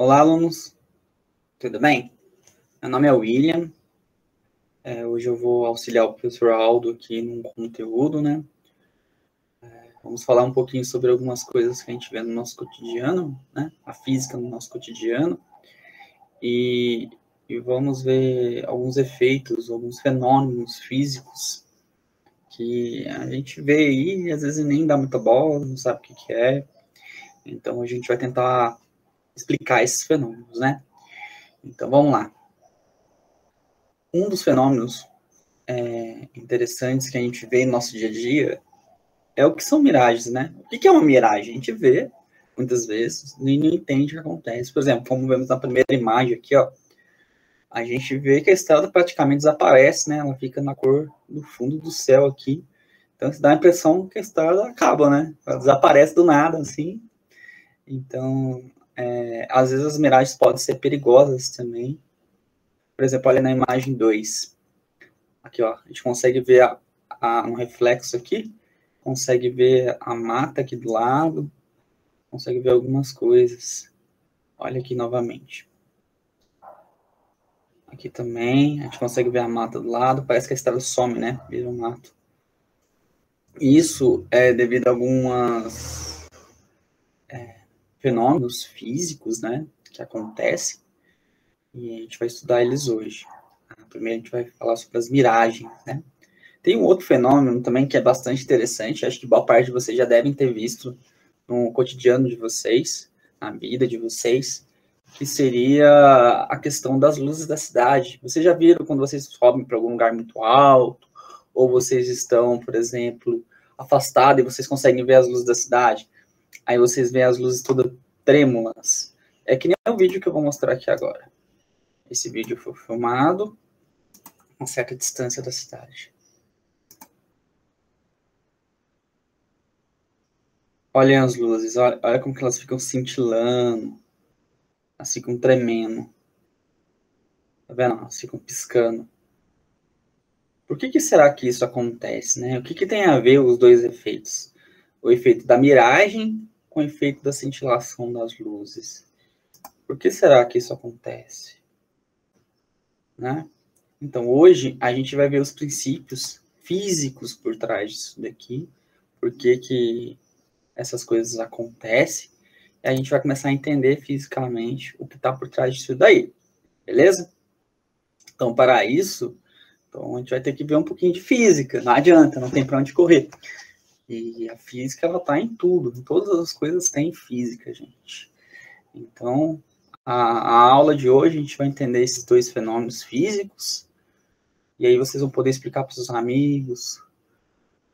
Olá, alunos. Tudo bem? Meu nome é William. Hoje eu vou auxiliar o professor Aldo aqui num conteúdo, né? Vamos falar um pouquinho sobre algumas coisas que a gente vê no nosso cotidiano, né? A física no nosso cotidiano. E vamos ver alguns efeitos, alguns fenômenos físicos que a gente vê aí e às vezes nem dá muita bola, não sabe o que é. Então a gente vai tentar explicar esses fenômenos, né? Então vamos lá. Um dos fenômenos interessantes que a gente vê no nosso dia a dia é o que são miragens, né? O que é uma miragem? A gente vê, muitas vezes, e não entende o que acontece. Por exemplo, como vemos na primeira imagem aqui, ó, a gente vê que a estrela praticamente desaparece, né? Ela fica na cor do fundo do céu aqui. Então, isso dá a impressão que a estrela acaba, né? Ela desaparece do nada, assim. Então, às vezes as miragens podem ser perigosas também. Por exemplo, olha na imagem 2. Aqui, ó, a gente consegue ver um reflexo aqui, consegue ver a mata aqui do lado, consegue ver algumas coisas. Olha aqui novamente. Aqui também, a gente consegue ver a mata do lado, parece que a estrela some, né? Vira um mato. Isso é devido a alguns fenômenos físicos, né? Que acontecem, e a gente vai estudar eles hoje. Primeiro a gente vai falar sobre as miragens, né? Tem um outro fenômeno também que é bastante interessante, acho que boa parte de vocês já devem ter visto no cotidiano de vocês, na vida de vocês, que seria a questão das luzes da cidade. Vocês já viram quando vocês sobem para algum lugar muito alto, ou vocês estão, por exemplo, afastados e vocês conseguem ver as luzes da cidade? Aí vocês veem as luzes todas trêmulas. É que nem o vídeo que eu vou mostrar aqui agora. Esse vídeo foi filmado a uma certa distância da cidade. Olhem as luzes, olha como que elas ficam cintilando, elas ficam tremendo. Tá vendo? Elas ficam piscando. Por que será que isso acontece, né? O que tem a ver os dois efeitos? O efeito da miragem com o efeito da cintilação das luzes. Por que será que isso acontece? Né? Então, hoje, a gente vai ver os princípios físicos por trás disso daqui. Por que essas coisas acontecem. E a gente vai começar a entender fisicamente o que está por trás disso daí. Beleza? Então, para isso, a gente vai ter que ver um pouquinho de física. Não adianta, não tem para onde correr. E a física, ela está em tudo. Em todas as coisas tem física, gente. Então, a aula de hoje, a gente vai entender esses dois fenômenos físicos. E aí vocês vão poder explicar para os seus amigos,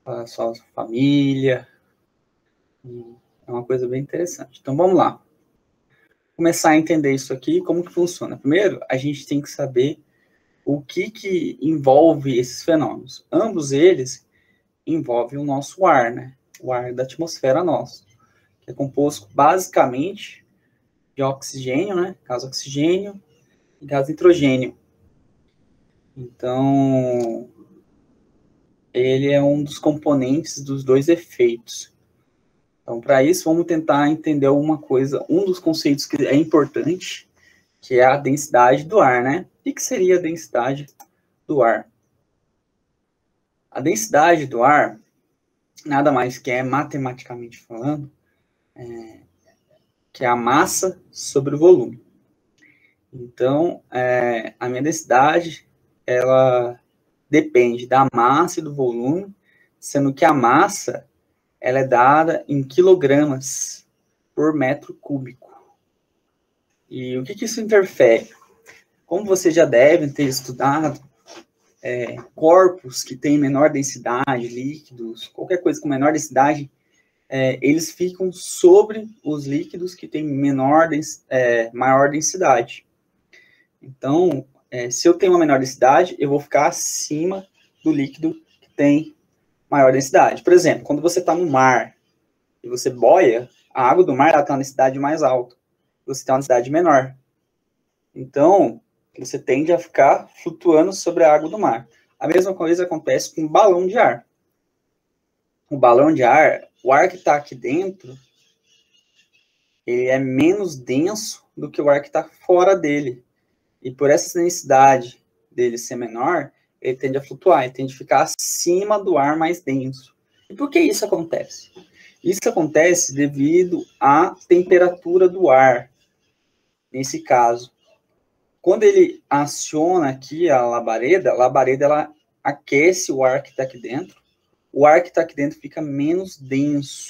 para a sua família. É uma coisa bem interessante. Então, vamos lá. Começar a entender isso aqui, como que funciona. Primeiro, a gente tem que saber o que envolve esses fenômenos. Ambos eles envolvem o nosso ar, né? O ar da atmosfera nossa, que é composto basicamente de oxigênio, né? Gás oxigênio e gás nitrogênio. Então, ele é um dos componentes dos dois efeitos. Então, para isso, vamos tentar entender alguma coisa. Um dos conceitos que é importante, que é a densidade do ar, né? O que seria a densidade do ar? A densidade do ar, nada mais que é, matematicamente falando, que é a massa sobre o volume. Então, a minha densidade, ela depende da massa e do volume, sendo que a massa, ela é dada em quilogramas por metro cúbico. E o que isso interfere? Como vocês já devem ter estudado, corpos que têm menor densidade, líquidos, qualquer coisa com menor densidade, eles ficam sobre os líquidos que têm maior densidade. Então, se eu tenho uma menor densidade, eu vou ficar acima do líquido que tem maior densidade. Por exemplo, quando você está no mar e você boia, a água do mar tem uma densidade mais alta, você tem uma densidade menor. Então, você tende a ficar flutuando sobre a água do mar. A mesma coisa acontece com um balão de ar. O balão de ar, o ar que está aqui dentro, ele é menos denso do que o ar que está fora dele. E por essa densidade dele ser menor, ele tende a flutuar, ele tende a ficar acima do ar mais denso. E por que isso acontece? Isso acontece devido à temperatura do ar. Nesse caso, quando ele aciona aqui a labareda ela aquece o ar que está aqui dentro. O ar que está aqui dentro fica menos denso.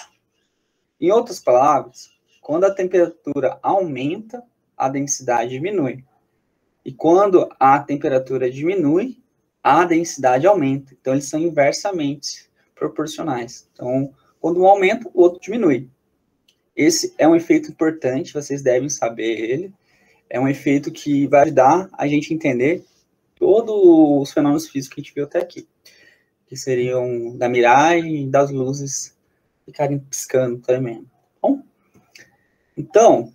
Em outras palavras, quando a temperatura aumenta, a densidade diminui. E quando a temperatura diminui, a densidade aumenta. Então, eles são inversamente proporcionais. Então, quando um aumenta, o outro diminui. Esse é um efeito importante, vocês devem saber ele. É um efeito que vai ajudar a gente a entender todos os fenômenos físicos que a gente viu até aqui. Que seriam da miragem e das luzes ficarem piscando também. Bom? Então,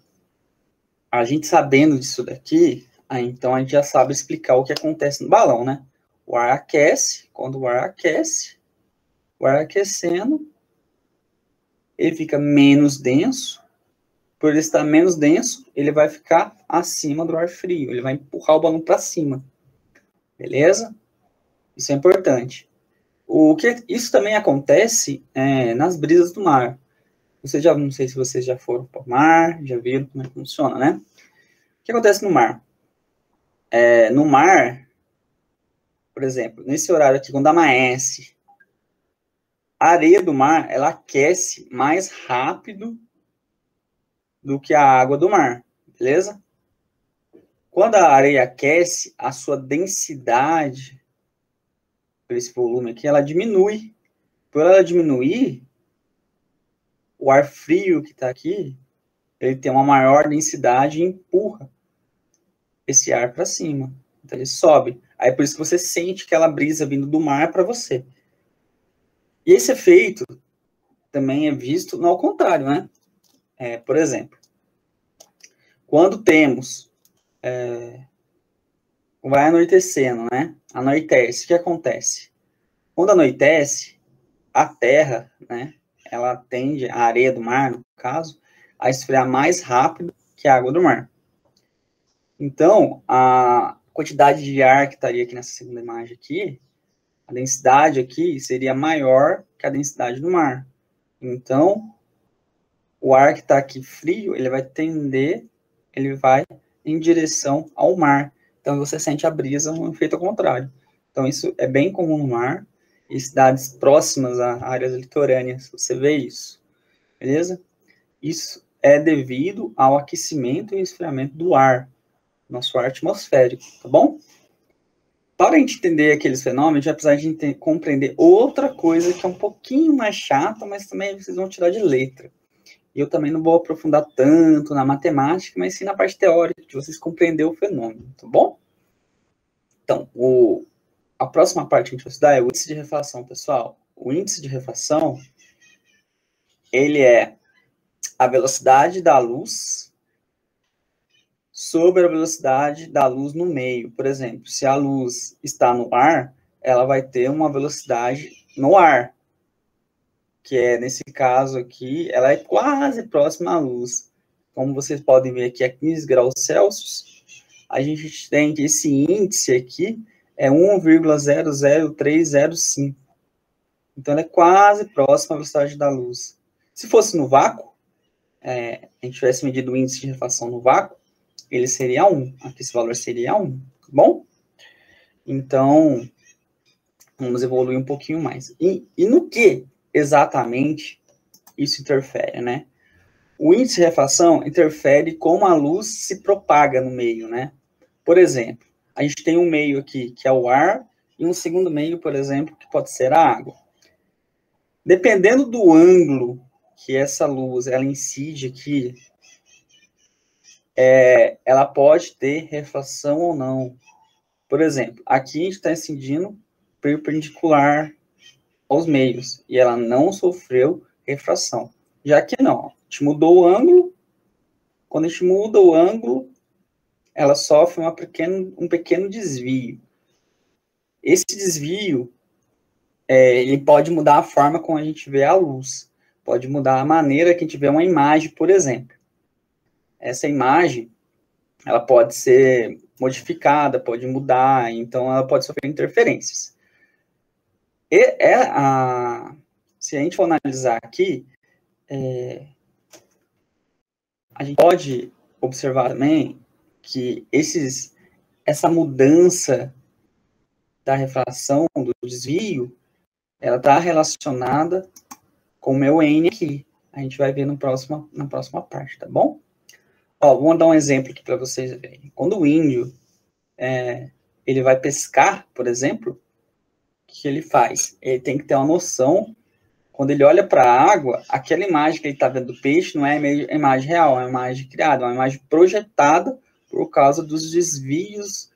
a gente sabendo disso daqui, então a gente já sabe explicar o que acontece no balão, né? O ar aquece, quando o ar aquece, o ar aquecendo, ele fica menos denso. Por ele estar menos denso, ele vai ficar acima do ar frio, ele vai empurrar o balão para cima. Beleza? Isso é importante. Isso também acontece nas brisas do mar. Não sei se vocês já foram para o mar, já viram como é que funciona, né? O que acontece no mar? No mar, por exemplo, nesse horário aqui, quando amanhece, a areia do mar, ela aquece mais rápido do que a água do mar, beleza? Quando a areia aquece, a sua densidade, por esse volume aqui, ela diminui. Por ela diminuir, o ar frio que está aqui, ele tem uma maior densidade e empurra esse ar para cima. Então, ele sobe. Aí, por isso que você sente aquela brisa vindo do mar para você. E esse efeito também é visto no ao contrário, né? Por exemplo, quando temos... vai anoitecendo, né? Anoitece. O que acontece? Quando anoitece, a terra, né? Ela tende, a areia do mar, no caso, a esfriar mais rápido que a água do mar. Então, a quantidade de ar que estaria aqui nessa segunda imagem aqui, a densidade aqui seria maior que a densidade do mar. Então, o ar que está aqui frio, ele vai tender, ele vai em direção ao mar. Então, você sente a brisa, um efeito ao contrário. Então, isso é bem comum no mar, e cidades próximas a áreas litorâneas, você vê isso, beleza? Isso é devido ao aquecimento e esfriamento do ar, nosso ar atmosférico, tá bom? Para a gente entender aqueles fenômenos, a gente vai precisar de compreender outra coisa que é um pouquinho mais chata, mas também vocês vão tirar de letra. E eu também não vou aprofundar tanto na matemática, mas sim na parte teórica, de vocês compreenderem o fenômeno, tá bom? Então, a próxima parte que a gente vai estudar é o índice de refração, pessoal. O índice de refração, ele é a velocidade da luz sobre a velocidade da luz no meio. Por exemplo, se a luz está no ar, ela vai ter uma velocidade no ar, que é, nesse caso aqui, ela é quase próxima à luz. Como vocês podem ver aqui, a 15 graus Celsius, a gente tem que esse índice aqui é 1,00305. Então, ela é quase próxima à velocidade da luz. Se fosse no vácuo, a gente tivesse medido o índice de refração no vácuo, ele seria 1. Aqui esse valor seria 1, tá bom? Então, vamos evoluir um pouquinho mais. E no que exatamente isso interfere, né? O índice de refração interfere como a luz se propaga no meio, né? Por exemplo, a gente tem um meio aqui, que é o ar, e um segundo meio, por exemplo, que pode ser a água. Dependendo do ângulo que essa luz ela incide aqui, ela pode ter refração ou não. Por exemplo, aqui a gente está incidindo perpendicular aos meios, e ela não sofreu refração. Já que não, a gente mudou o ângulo, quando a gente muda o ângulo, ela sofre um pequeno desvio. Esse desvio, ele pode mudar a forma como a gente vê a luz, pode mudar a maneira que a gente vê uma imagem, por exemplo. essa imagem, ela pode ser modificada, pode mudar, então ela pode sofrer interferências. Se a gente for analisar aqui, a gente pode observar também que essa mudança da refração, do desvio, ela está relacionada com o meu N aqui. A gente vai ver na próxima parte, tá bom? Ó, vamos dar um exemplo aqui para vocês verem. Quando o índio ele vai pescar, por exemplo, o que ele faz? Ele tem que ter uma noção, quando ele olha para a água, aquela imagem que ele está vendo do peixe não é a imagem real, é uma imagem criada, é uma imagem projetada por causa dos desvios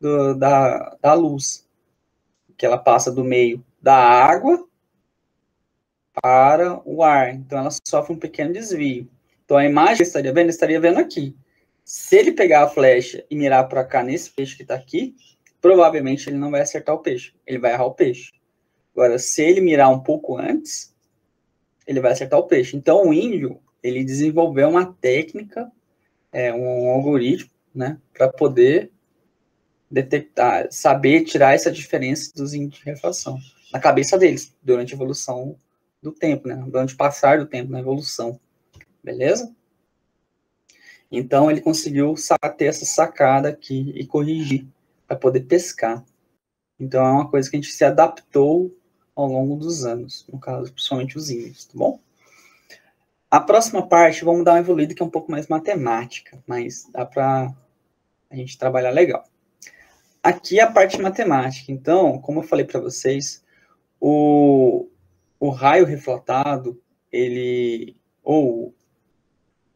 da luz, que ela passa do meio da água para o ar. Então, ela sofre um pequeno desvio. Então, a imagem que ele estaria vendo aqui. Se ele pegar a flecha e mirar para cá nesse peixe que está aqui, provavelmente ele não vai acertar o peixe. Ele vai errar o peixe. Agora, se ele mirar um pouco antes, ele vai acertar o peixe. Então, o índio, ele desenvolveu uma técnica, um algoritmo, né, para poder detectar, saber tirar essa diferença dos índices de refração na cabeça deles, durante a evolução do tempo, né, durante o passar do tempo, na evolução. Beleza? Então, ele conseguiu ter essa sacada aqui e corrigir para poder pescar. Então, é uma coisa que a gente se adaptou ao longo dos anos, no caso, principalmente os índios, tá bom? A próxima parte, vamos dar uma evoluída que é um pouco mais matemática, mas dá para a gente trabalhar legal. Aqui é a parte matemática. Então, como eu falei para vocês, o raio refletado, ou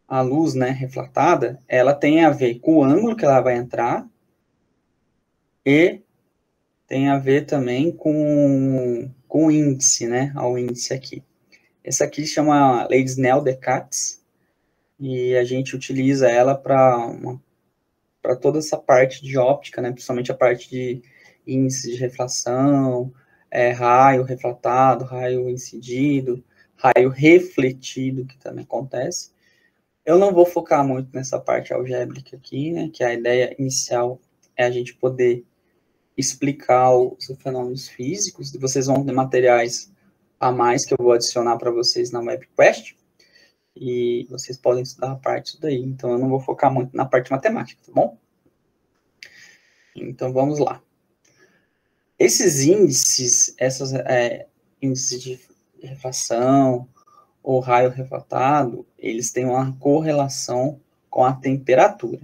a luz, né, refletada, ela tem a ver com o ângulo que ela vai entrar e tem a ver também com o índice, né, ao índice aqui. Essa aqui chama Lei de Snell-Descartes, e a gente utiliza ela para toda essa parte de óptica, né, principalmente a parte de índice de refração, raio refratado, raio incidido, raio refletido, que também acontece. Eu não vou focar muito nessa parte algébrica aqui, né, que a ideia inicial é a gente poder explicar os fenômenos físicos, e vocês vão ter materiais a mais que eu vou adicionar para vocês na WebQuest, e vocês podem estudar a parte disso daí. Então, eu não vou focar muito na parte matemática, tá bom? Então, vamos lá. Esses índices, índices de refração ou raio refratado, eles têm uma correlação com a temperatura.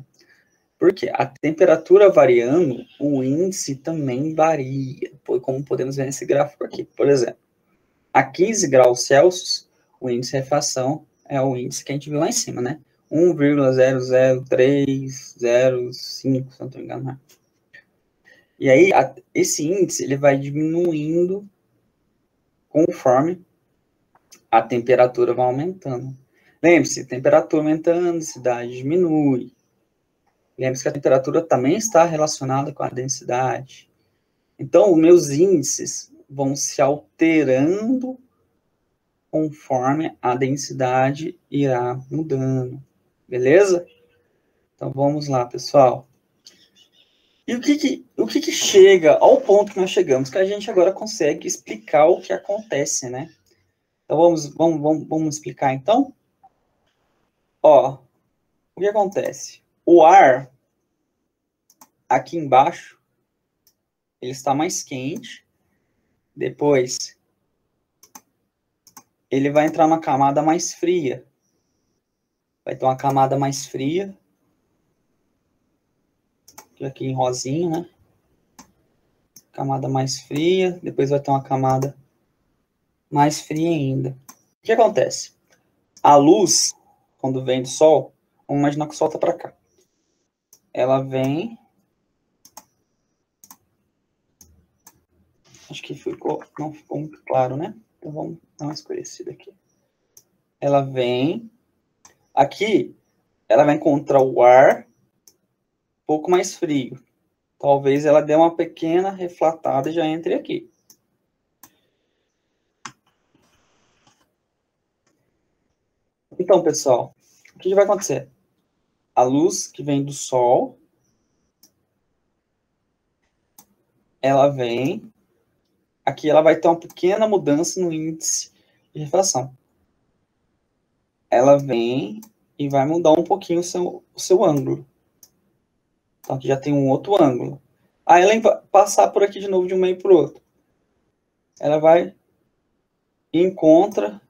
Por quê? A temperatura variando, o índice também varia, como podemos ver nesse gráfico aqui. Por exemplo, a 15 graus Celsius, o índice de refração é o índice que a gente viu lá em cima, né? 1,00305, se não estou enganado. E aí, esse índice, ele vai diminuindo conforme a temperatura vai aumentando. Lembre-se, temperatura aumentando, densidade diminui. Lembre-se que a temperatura também está relacionada com a densidade. Então, os meus índices vão se alterando conforme a densidade irá mudando. Beleza? Então, vamos lá, pessoal. E o que chega ao ponto que nós chegamos, que a gente agora consegue explicar o que acontece, né? Então, vamos explicar, então? Ó, o que acontece? O ar, aqui embaixo, ele está mais quente, depois ele vai entrar numa camada mais fria. Vai ter uma camada mais fria, aqui em rosinha, né? Camada mais fria, depois vai ter uma camada mais fria ainda. O que acontece? A luz, quando vem do sol, vamos imaginar que o sol está para cá. Ela vem... Acho que não ficou muito claro, né? Então vamos dar uma escurecida aqui. Ela vem... Aqui, ela vai encontrar o ar um pouco mais frio. Talvez ela dê uma pequena reflatada e já entre aqui. Então, pessoal, o que vai acontecer? a luz que vem do Sol, ela vem, aqui ela vai ter uma pequena mudança no índice de refração. Ela vem e vai mudar um pouquinho o seu ângulo. Então, aqui já tem um outro ângulo. Aí ela vai passar por aqui de novo de um meio para o outro. Ela vai e encontra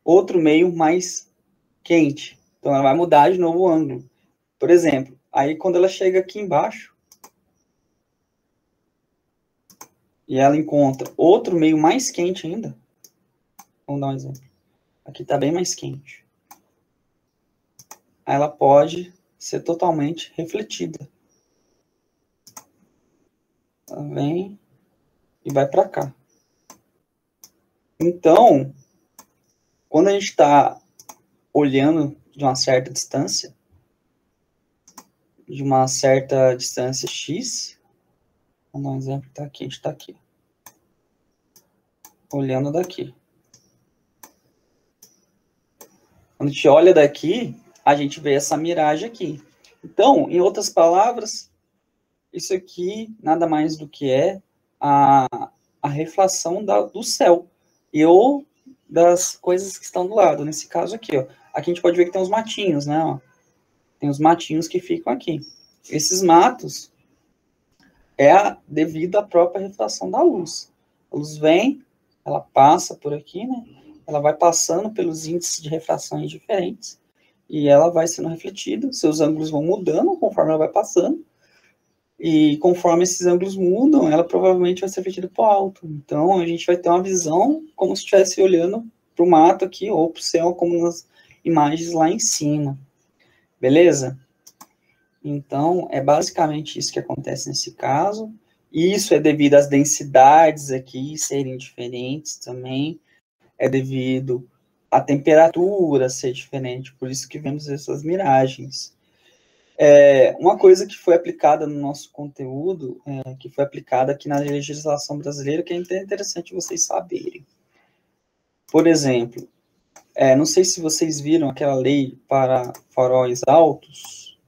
outro meio mais quente. Então, ela vai mudar de novo o ângulo. Por exemplo, aí quando ela chega aqui embaixo, e ela encontra outro meio mais quente ainda, vamos dar um exemplo. Aqui está bem mais quente. Aí ela pode ser totalmente refletida. Ela vem e vai para cá. Então, quando a gente está olhando de uma certa distância, X, vamos dar um exemplo, tá aqui, a gente está aqui, olhando daqui. Quando a gente olha daqui, a gente vê essa miragem aqui. Então, em outras palavras, isso aqui nada mais do que é a reflação do céu ou das coisas que estão do lado. Nesse caso aqui, ó. Aqui a gente pode ver que tem os matinhos, né? Ó. Tem os matinhos que ficam aqui. Esses matos devido à própria refração da luz. A luz vem, ela passa por aqui, né? Ela vai passando pelos índices de refrações diferentes e ela vai sendo refletida. Seus ângulos vão mudando conforme ela vai passando. E conforme esses ângulos mudam, ela provavelmente vai ser refletida para o alto. Então, a gente vai ter uma visão como se estivesse olhando para o mato aqui, ou para o céu, como nas imagens lá em cima. Beleza? Então, é basicamente isso que acontece nesse caso. Isso é devido às densidades aqui serem diferentes também. É devido à temperatura ser diferente. Por isso que vemos essas miragens. Uma coisa que foi aplicada no nosso conteúdo, que foi aplicada aqui na legislação brasileira, que é interessante vocês saberem. Por exemplo, não sei se vocês viram aquela lei para faróis altos,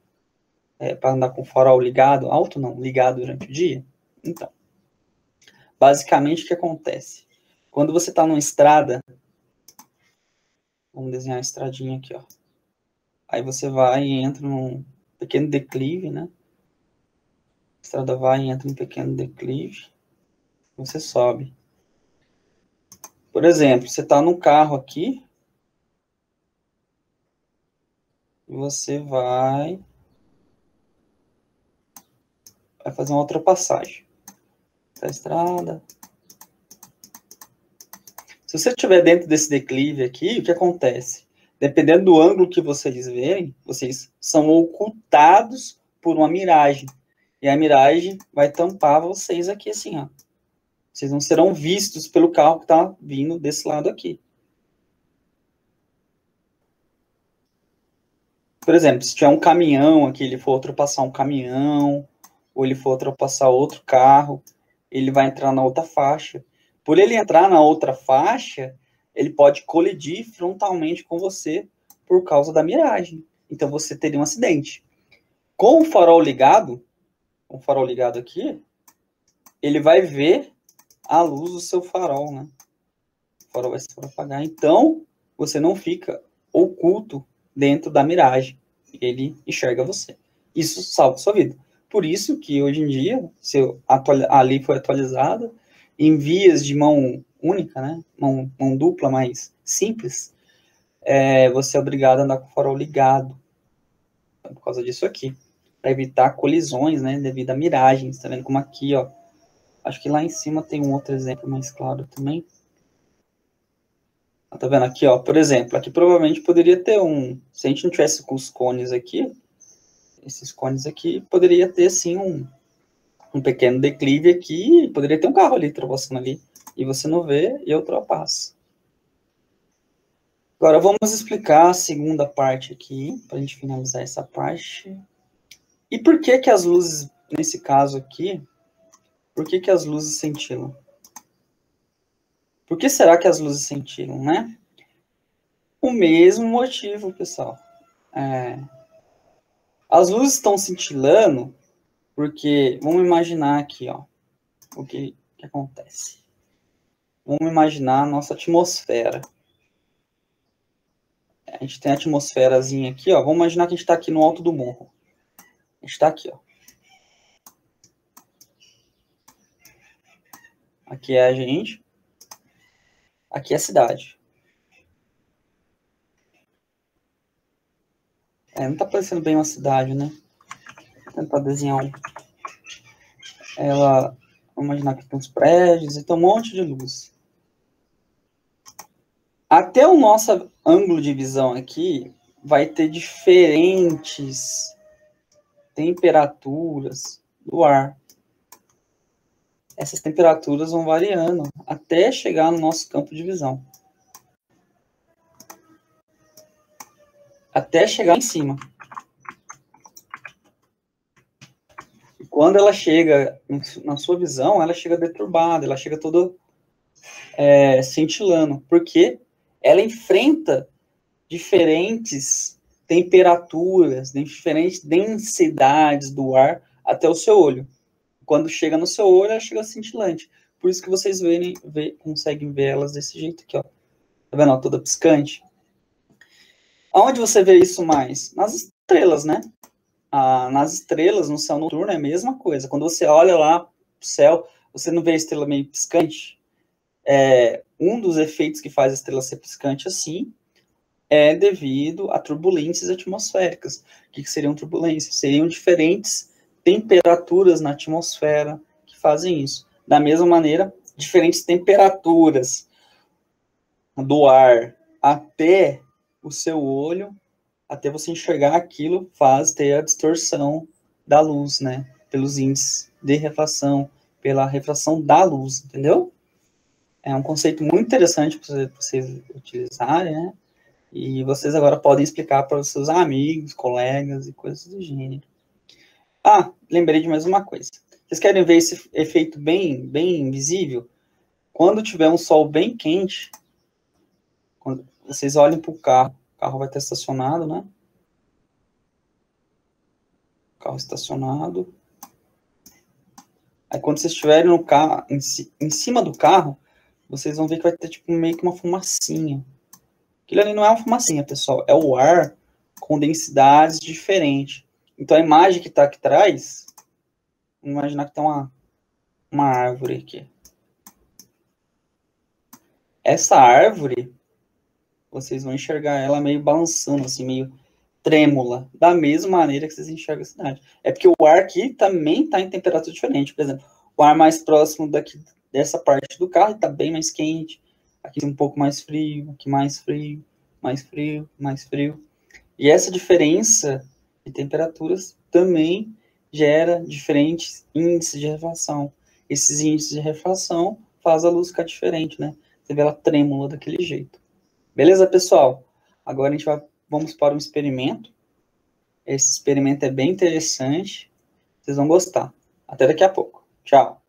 para andar com farol ligado, alto não, ligado durante o dia. Então, basicamente o que acontece? Quando você está numa estrada, vamos desenhar a estradinha aqui, ó. Aí você vai e entra num pequeno declive, né? A estrada vai e entra em um pequeno declive. Você sobe. Por exemplo, você está no carro aqui. E você vai fazer uma ultrapassagem. Da estrada. Se você estiver dentro desse declive aqui, o que acontece? Dependendo do ângulo que vocês verem, vocês são ocultados por uma miragem. E a miragem vai tampar vocês aqui assim, ó. Vocês não serão vistos pelo carro que está vindo desse lado aqui. Por exemplo, se tiver um caminhão aqui, ele for ultrapassar um caminhão, ou ele for ultrapassar outro carro, ele vai entrar na outra faixa. Por ele entrar na outra faixa, ele pode colidir frontalmente com você por causa da miragem. Então, você teria um acidente. Com o farol ligado aqui, ele vai ver a luz do seu farol, né? O farol vai se apagar. Então, você não fica oculto dentro da miragem. Ele enxerga você. Isso salva sua vida. Por isso que, hoje em dia, se a lei foi atualizada, em vias de mão única, né? Mão dupla, mais simples, você é obrigado a andar com o farol ligado. Por causa disso aqui. Para evitar colisões, né? Devido a miragens. Tá vendo como aqui, ó. Acho que lá em cima tem um outro exemplo mais claro também. Tá vendo aqui, ó? Por exemplo, aqui provavelmente poderia ter se a gente não tivesse com os cones aqui, esses cones aqui, poderia ter, sim, um pequeno declive aqui, poderia ter um carro ali ultrapassando ali, e você não vê e ultrapassa. Agora, vamos explicar a segunda parte aqui, para a gente finalizar essa parte. E por que que as luzes, nesse caso aqui, por que que as luzes cintilam? Por que será que as luzes cintilam, né? O mesmo motivo, pessoal. As luzes estão cintilando porque, vamos imaginar aqui, ó, o que acontece. Vamos imaginar a nossa atmosfera. A gente tem a atmosferazinha aqui, ó. Vamos imaginar que a gente está aqui no alto do morro. A gente está aqui, ó. Aqui é a gente. Aqui é a cidade. Não tá parecendo bem uma cidade, né? Vou tentar desenhar ela. Vamos imaginar que tem uns prédios e tem um monte de luz. Até o nosso ângulo de visão aqui vai ter diferentes temperaturas do ar. Essas temperaturas vão variando até chegar no nosso campo de visão. Até chegar em cima. E quando ela chega na sua visão, ela chega deturbada, ela chega toda cintilando. Porque ela enfrenta diferentes temperaturas, diferentes densidades do ar até o seu olho. Quando chega no seu olho, ela chega cintilante. Por isso que vocês conseguem ver elas desse jeito aqui, ó. Tá vendo? Ó, toda piscante. Aonde você vê isso mais? Nas estrelas, né? Nas estrelas, no céu noturno, é a mesma coisa. Quando você olha lá pro céu, você não vê a estrela meio piscante? Um dos efeitos que faz a estrela ser piscante assim é devido a turbulências atmosféricas. O que seriam turbulências? Seriam diferentes temperaturas na atmosfera que fazem isso. Da mesma maneira, diferentes temperaturas do ar até o seu olho, até você enxergar aquilo, faz ter a distorção da luz, né? Pelos índices de refração, pela refração da luz, entendeu? É um conceito muito interessante para vocês utilizarem, né? E vocês agora podem explicar para os seus amigos, colegas e coisas do gênero. Lembrei de mais uma coisa. Vocês querem ver esse efeito bem visível? Quando tiver um sol bem quente, quando vocês olhem para o carro vai estar estacionado, né? O carro estacionado. Aí quando vocês estiverem no carro, em cima do carro, vocês vão ver que vai ter tipo meio que uma fumacinha. Aquilo ali não é uma fumacinha, pessoal. É o ar com densidades diferentes. Então, a imagem que está aqui atrás, vamos imaginar que tem uma árvore aqui. Essa árvore, vocês vão enxergar ela meio balançando, assim, meio trêmula, da mesma maneira que vocês enxergam a cidade. É porque o ar aqui também está em temperatura diferente. Por exemplo, o ar mais próximo dessa parte do carro está bem mais quente. Aqui um pouco mais frio, aqui mais frio, mais frio, mais frio. E essa diferença de temperaturas também gera diferentes índices de refração. Esses índices de refração fazem a luz ficar diferente, né? Você vê ela trêmula daquele jeito. Beleza, pessoal? Agora vamos para um experimento. Esse experimento é bem interessante. Vocês vão gostar. Até daqui a pouco. Tchau.